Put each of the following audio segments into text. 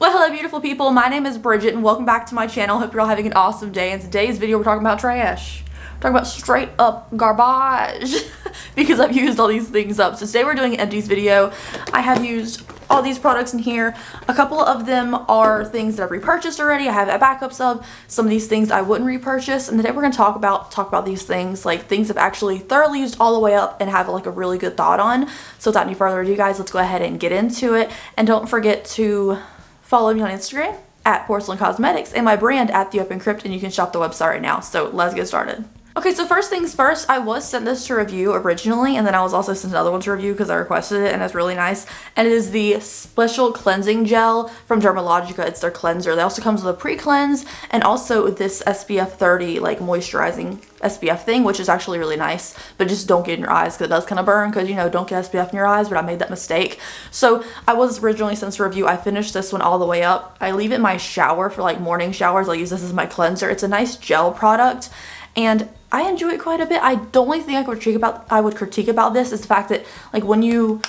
Well, hello beautiful people, my name is Bridget and welcome back to my channel. Hope you're all having an awesome day. In today's video we're talking about trash. We're talking about straight up garbage because I've used all these things up. So today we're doing an empties video. I have used all these products in here. A couple of them are things that I've repurchased already. I have backups of some of these things I wouldn't repurchase, and today we're going to talk about these things, like things I've actually thoroughly used all the way up and have like a really good thought on. So without any further ado guys, let's go ahead and get into it. And don't forget to follow me on Instagram at Porcelain Cosmetics and my brand at The Open Crypt, and you can shop the website right now. So let's get started. Okay, so first things first, I was sent this to review originally, and then I was also sent another one to review because I requested it, and it's really nice. And it is the Special Cleansing Gel from Dermalogica. It's their cleanser. They also comes with a pre-cleanse and also this SPF 30 like moisturizing SPF thing, which is actually really nice, but just don't get in your eyes because it does kind of burn, because you know, don't get SPF in your eyes, but I made that mistake. So I was originally sent to review. I finished this one all the way up. I leave it in my shower for like morning showers. I'll use this as my cleanser. It's a nice gel product and I enjoy it quite a bit. The only thing I would critique about this is the fact that like when you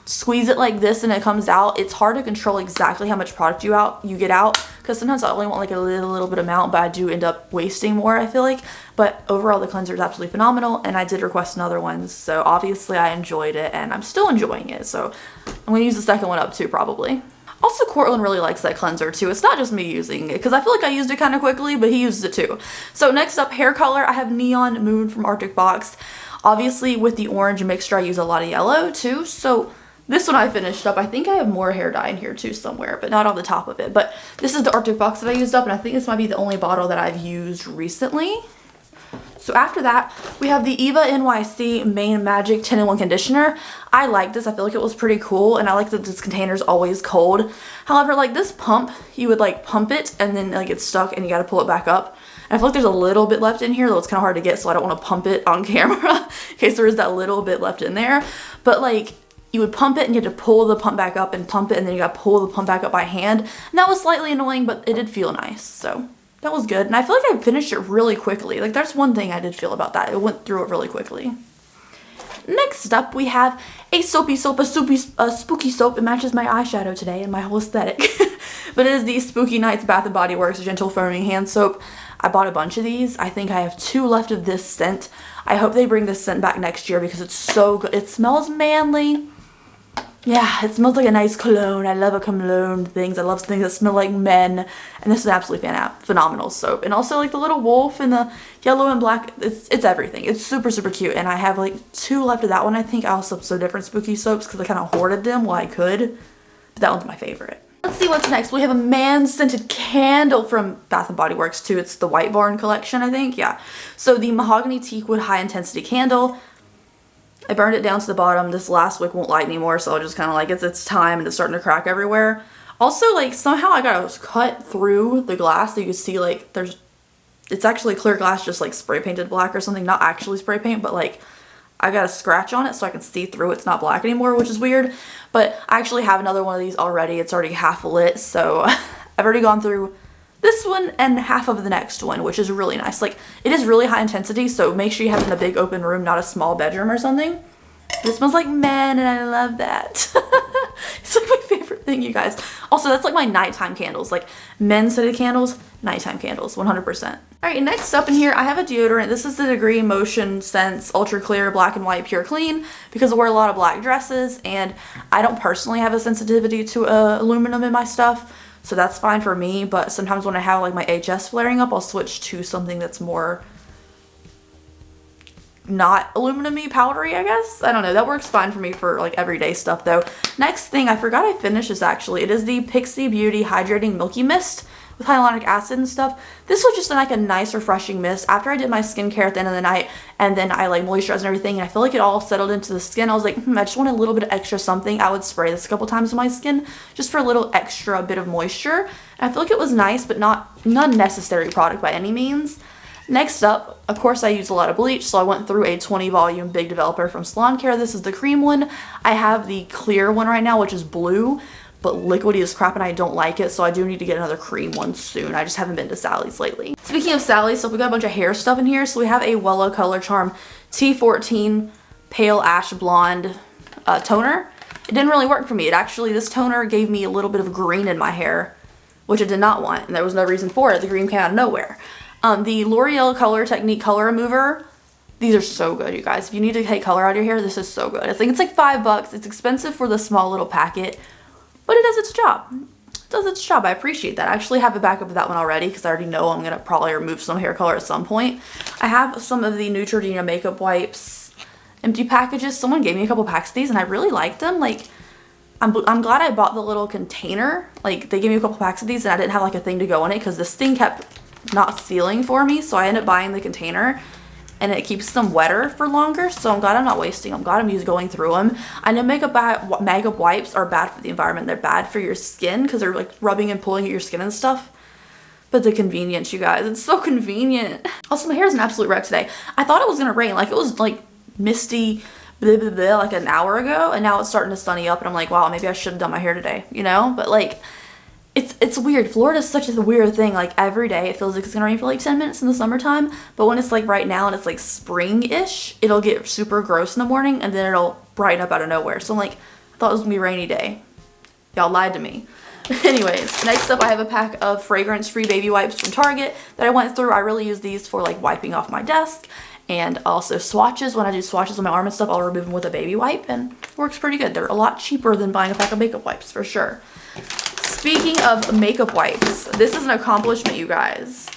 squeeze it like this and it comes out, it's hard to control exactly how much product you get out, because sometimes I only want like a little bit amount, but I do end up wasting more, I feel like. But overall the cleanser is absolutely phenomenal, and I did request another one, so obviously I enjoyed it and I'm still enjoying it, so I'm gonna use the second one up too probably. Also, Cortland really likes that cleanser too. It's not just me using it, because I feel like I used it kind of quickly, but he used it too. So next up, hair color, I have Neon Moon from Arctic Box. Obviously with the orange mixture I use a lot of yellow too, so this one I finished up. I think I have more hair dye in here too somewhere, but not on the top of it. But this is the Arctic Box that I used up, and I think this might be the only bottle that I've used recently. So after that, we have the Eva NYC Main Magic 10-in-1 Conditioner. I like this. I feel like it was pretty cool, and I like that this container is always cold. However, like this pump, you would like pump it and then like it's stuck and you got to pull it back up. And I feel like there's a little bit left in here, though it's kind of hard to get, so I don't want to pump it on camera in case there is that little bit left in there. But like you would pump it and you had to pull the pump back up and pump it, and then you got to pull the pump back up by hand. And that was slightly annoying, but it did feel nice. So that was good, and I feel like I finished it really quickly. Like that's one thing I did feel about that. It went through it really quickly. Next up, we have a spooky soap. It matches my eyeshadow today and my whole aesthetic. But it is the Spooky Nights Bath & Body Works Gentle Foaming Hand Soap. I bought a bunch of these. I think I have 2 left of this scent. I hope they bring this scent back next year because it's so good. It smells manly. Yeah, it smells like a nice cologne. I love a cologne things. I love things that smell like men. And this is absolutely phenomenal soap. And also like the little wolf and the yellow and black. It's everything. It's super, super cute. And I have like 2 left of that one. I think I also have some different spooky soaps because I kind of hoarded them while I could. But that one's my favorite. Let's see what's next. We have a man-scented candle from Bath & Body Works too. It's the White Barn collection, I think. Yeah. So the Mahogany Teakwood High Intensity Candle. I burned it down to the bottom. This last wick won't light anymore, so I'll just kind of like, it's time and it's starting to crack everywhere. Also, like, somehow I got to cut through the glass so you can see, like, it's actually clear glass, just like spray painted black or something. Not actually spray paint, but like, I got a scratch on it so I can see through. It's not black anymore, which is weird. But I actually have another one of these already. It's already half lit, so I've already gone through this one and half of the next one, which is really nice. Like, it is really high intensity, so make sure you have it in a big open room, not a small bedroom or something. This smells like men, and I love that. It's like my favorite thing, you guys. Also, that's like my nighttime candles, like men-scented candles, nighttime candles, 100%. All right, next up in here, I have a deodorant. This is the Degree Motion Sense Ultra Clear Black and White Pure Clean, because I wear a lot of black dresses, and I don't personally have a sensitivity to aluminum in my stuff. So that's fine for me, but sometimes when I have like my HS flaring up, I'll switch to something that's more not aluminum-y, powdery, I guess. I don't know. That works fine for me for like everyday stuff though. Next thing, I forgot I finished this actually. It is the Pixie Beauty Hydrating Milky Mist with hyaluronic acid and stuff. This was just like a nice refreshing mist after I did my skincare at the end of the night, and then I like moisturized and everything, and I feel like it all settled into the skin. I was like, I just want a little bit of extra something. I would spray this a couple times on my skin just for a little extra bit of moisture. And I feel like it was nice, but not unnecessary product by any means. Next up, of course, I use a lot of bleach, so I went through a 20 volume Big Developer from Salon Care. This is the cream one. I have the clear one right now, which is blue, but liquidy is crap and I don't like it, so I do need to get another cream one soon. I just haven't been to Sally's lately. Speaking of Sally's, so we got a bunch of hair stuff in here. So we have a Wella Color Charm T14 Pale Ash Blonde toner. it didn't really work for me. It actually, this toner gave me a little bit of green in my hair, which I did not want, and there was no reason for it. The green came out of nowhere. The L'Oreal Color Technique Color Remover, these are so good, you guys. If you need to take color out of your hair, this is so good. I think it's like $5. It's expensive for the small little packet, but it does its job. It does its job. I appreciate that. I actually have a backup of that one already because I already know I'm going to probably remove some hair color at some point. I have some of the Neutrogena makeup wipes empty packages. Someone gave me a couple packs of these and I really like them. Like, I'm glad I bought the little container. Like, they gave me a couple packs of these and I didn't have like a thing to go in it because this thing kept not sealing for me. So I ended up buying the container and it keeps them wetter for longer. So I'm glad I'm not wasting them. I'm glad I'm going through them. I know makeup wipes are bad for the environment. They're bad for your skin because they're like rubbing and pulling at your skin and stuff. But the convenience, you guys, it's so convenient. Also, my hair is an absolute wreck today. I thought it was gonna rain. Like, it was like misty, blah, blah, blah, like an hour ago, and now it's starting to sunny up and I'm like, wow, maybe I should have done my hair today, you know? But like, it's weird. Florida's such a weird thing. Like, every day it feels like it's gonna rain for like 10 minutes in the summertime, but when it's like right now and it's like spring-ish, it'll get super gross in the morning and then it'll brighten up out of nowhere. So I'm like, I thought it was gonna be a rainy day. Y'all lied to me. Anyways, next up I have a pack of fragrance-free baby wipes from Target that I went through. I really use these for like wiping off my desk and also swatches. When I do swatches on my arm and stuff, I'll remove them with a baby wipe and it works pretty good. They're a lot cheaper than buying a pack of makeup wipes for sure. Speaking of makeup wipes, this is an accomplishment, you guys.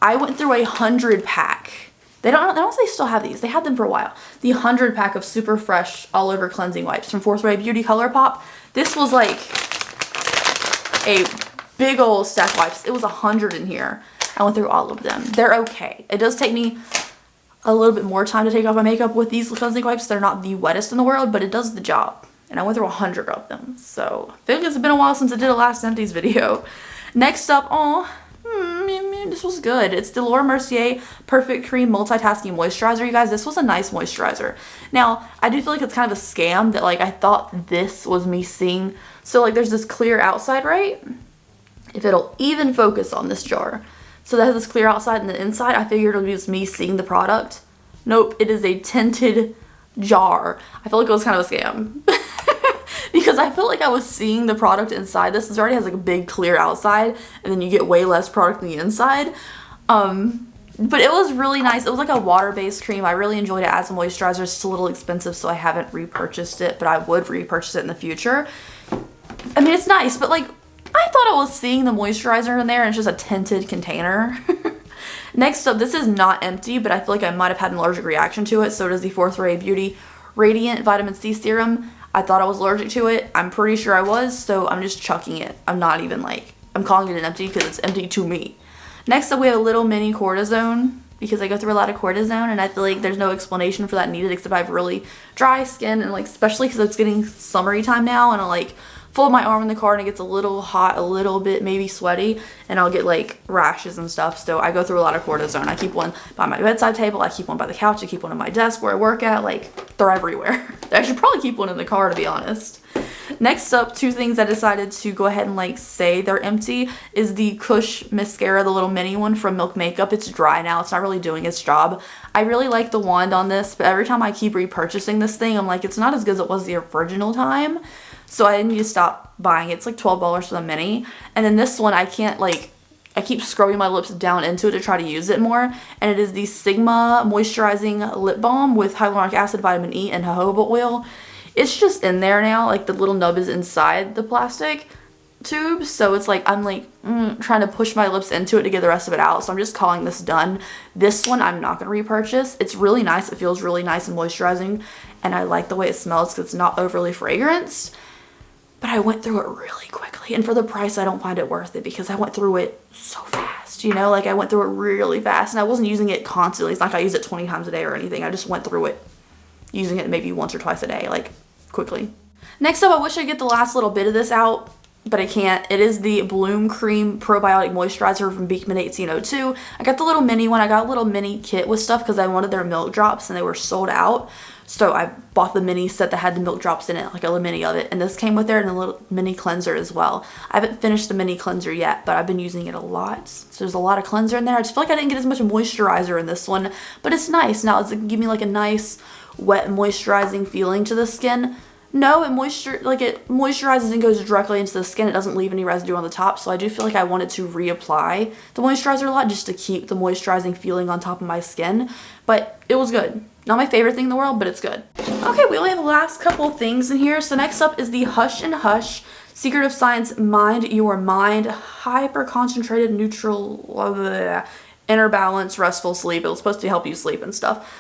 I went through a 100 pack. They don't know if they still have these. They had them for a while. The 100 pack of super fresh all over cleansing wipes from Fourth Ray Beauty Colourpop. This was like a big old stack of wipes. It was 100 in here. I went through all of them. They're okay. It does take me a little bit more time to take off my makeup with these cleansing wipes. They're not the wettest in the world, but it does the job. And I went through 100 of them. So I feel like it's been a while since I did a last Empties video. Next up, this was good. It's the Laura Mercier Perfect Cream Multitasking Moisturizer. You guys, this was a nice moisturizer. Now, I do feel like it's kind of a scam that like I thought this was me seeing. So like there's this clear outside, right? If it'll even focus on this jar. So that has this clear outside and the inside. I figured it would be just me seeing the product. Nope, it is a tinted jar. I feel like it was kind of a scam. Because I felt like I was seeing the product inside this. This already has like a big clear outside and then you get way less product on the inside. But it was really nice. It was like a water-based cream. I really enjoyed it as a moisturizer. It's just a little expensive, so I haven't repurchased it, but I would repurchase it in the future. I mean, it's nice, but like, I thought I was seeing the moisturizer in there and it's just a tinted container. Next up, this is not empty, but I feel like I might have had an allergic reaction to it. So does the Fourth Ray Beauty Radiant Vitamin C Serum. I thought I was allergic to it. I'm pretty sure I was, so I'm just chucking it. I'm not even like, I'm calling it an empty because it's empty to me. Next up, we have a little mini cortisone because I go through a lot of cortisone and I feel like there's no explanation for that needed except I have really dry skin and like, especially because it's getting summery time now and I like fold my arm in the car and it gets a little hot, a little bit maybe sweaty, and I'll get like rashes and stuff. So I go through a lot of cortisone. I keep one by my bedside table, I keep one by the couch, I keep one on my desk where I work at, like they're everywhere. I should probably keep one in the car to be honest. Next up, two things I decided to go ahead and like say they're empty is the Kush mascara, the little mini one from Milk Makeup. It's dry now, it's not really doing its job. I really like the wand on this, but every time I keep repurchasing this thing, I'm like, it's not as good as it was the original time. So I need to stop buying it. It's like $12 for the mini. And then this one, I can't like, I keep scrubbing my lips down into it to try to use it more. And it is the Sigma Moisturizing Lip Balm with hyaluronic acid, vitamin E, and jojoba oil. It's just in there now. Like the little nub is inside the plastic tube. So it's like, I'm like trying to push my lips into it to get the rest of it out. So I'm just calling this done. This one, I'm not going to repurchase. It's really nice. It feels really nice and moisturizing. And I like the way it smells because it's not overly fragranced. But I went through it really quickly, and for the price I don't find it worth it because I went through it so fast, you know, like I went through it really fast and I wasn't using it constantly. It's not like I use it 20 times a day or anything. I just went through it using it maybe once or twice a day, like quickly. Next up, I wish I could get the last little bit of this out, but I can't. It is the Bloom Cream Probiotic Moisturizer from Beekman 1802. I got the little mini one. I got a little mini kit with stuff because I wanted their milk drops and they were sold out. So I bought the mini set that had the milk drops in it, like a little mini of it. And this came with there and a little mini cleanser as well. I haven't finished the mini cleanser yet, but I've been using it a lot. So there's a lot of cleanser in there. I just feel like I didn't get as much moisturizer in this one, but it's nice. Now it's giving me like a nice wet moisturizing feeling to the skin. No, it moisturizes and goes directly into the skin. It doesn't leave any residue on the top, so I do feel like I wanted to reapply the moisturizer a lot just to keep the moisturizing feeling on top of my skin. But it was good. Not my favorite thing in the world, but it's good. Okay, we only have the last couple things in here. So next up is the Hush and Hush Secret of Science Mind Your Mind Hyper Concentrated Neutral Inner Balance Restful Sleep. It was supposed to help you sleep and stuff.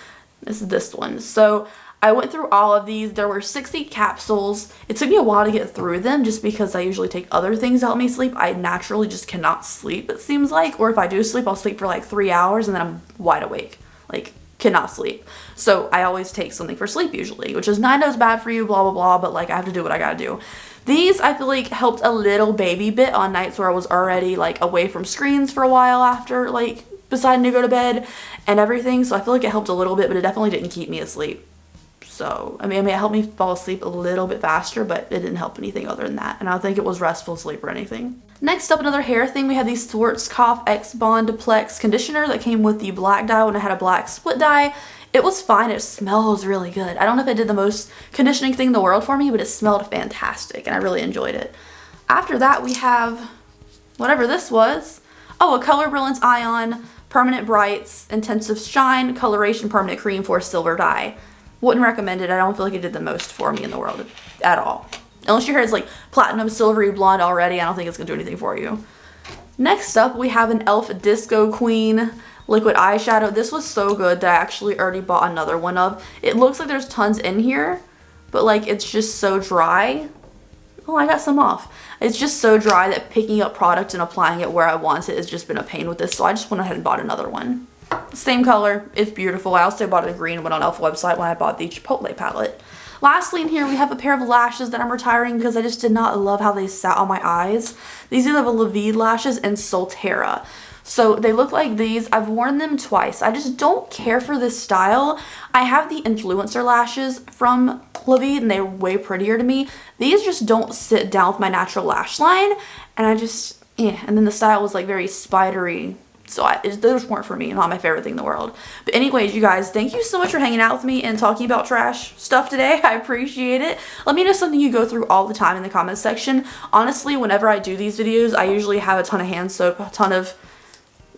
This is this one. So I went through all of these. There were 60 capsules. It took me a while to get through them just because I usually take other things to help me sleep. I naturally just cannot sleep, it seems like. Or if I do sleep, I'll sleep for like 3 hours and then I'm wide awake. Like, cannot sleep. So I always take something for sleep usually, which is I know is bad for you, blah, blah, blah, but like I have to do what I gotta do. These I feel like helped a little baby bit on nights where I was already like away from screens for a while after like deciding to go to bed and everything. So I feel like it helped a little bit, but it definitely didn't keep me asleep. So, I mean, it helped me fall asleep a little bit faster, but it didn't help anything other than that. And I don't think it was restful sleep or anything. Next up, another hair thing. We had the Schwarzkopf X Bond Duplex Conditioner that came with the black dye when I had a black split dye. It was fine. It smells really good. I don't know if it did the most conditioning thing in the world for me, but it smelled fantastic and I really enjoyed it. After that, we have whatever this was. Oh, a Color Brilliance Ion Permanent Brights Intensive Shine Coloration Permanent Cream for Silver Dye. Wouldn't recommend it. I don't feel like it did the most for me in the world at all. Unless your hair is like platinum silvery blonde already, I don't think it's going to do anything for you. Next up, we have an e.l.f. Disco Queen liquid eyeshadow. This was so good that I actually already bought another one of. It looks like there's tons in here, but like it's just so dry. Oh, I got some off. It's just so dry that picking up product and applying it where I want it has just been a pain with this, so I just went ahead and bought another one. Same color, it's beautiful. I also bought a green one on e.l.f. website when I bought the Chipotle palette. Lastly in here we have a pair of lashes that I'm retiring because I just did not love how they sat on my eyes. These are the Levide lashes in Solterra. So they look like these. I've worn them twice. I just don't care for this style. I have the influencer lashes from Levide and they're way prettier to me. These just don't sit down with my natural lash line and I just, and then the style was like very spidery. So those weren't for me, not my favorite thing in the world. But anyways, you guys, thank you so much for hanging out with me and talking about trash stuff today. I appreciate it. Let me know something you go through all the time in the comments section. Honestly, whenever I do these videos, I usually have a ton of hand soap, a ton of,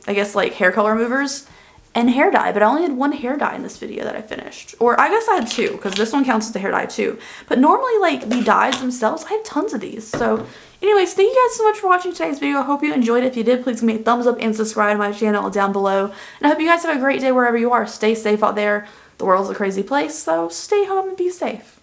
I guess, like hair color removers and hair dye. But I only had one hair dye in this video that I finished. Or I guess I had two, because this one counts as the hair dye too. But normally, like, the dyes themselves, I have tons of these. So anyways, thank you guys so much for watching today's video. I hope you enjoyed it. If you did, please give me a thumbs up and subscribe to my channel down below. And I hope you guys have a great day wherever you are. Stay safe out there. The world's a crazy place, so stay home and be safe.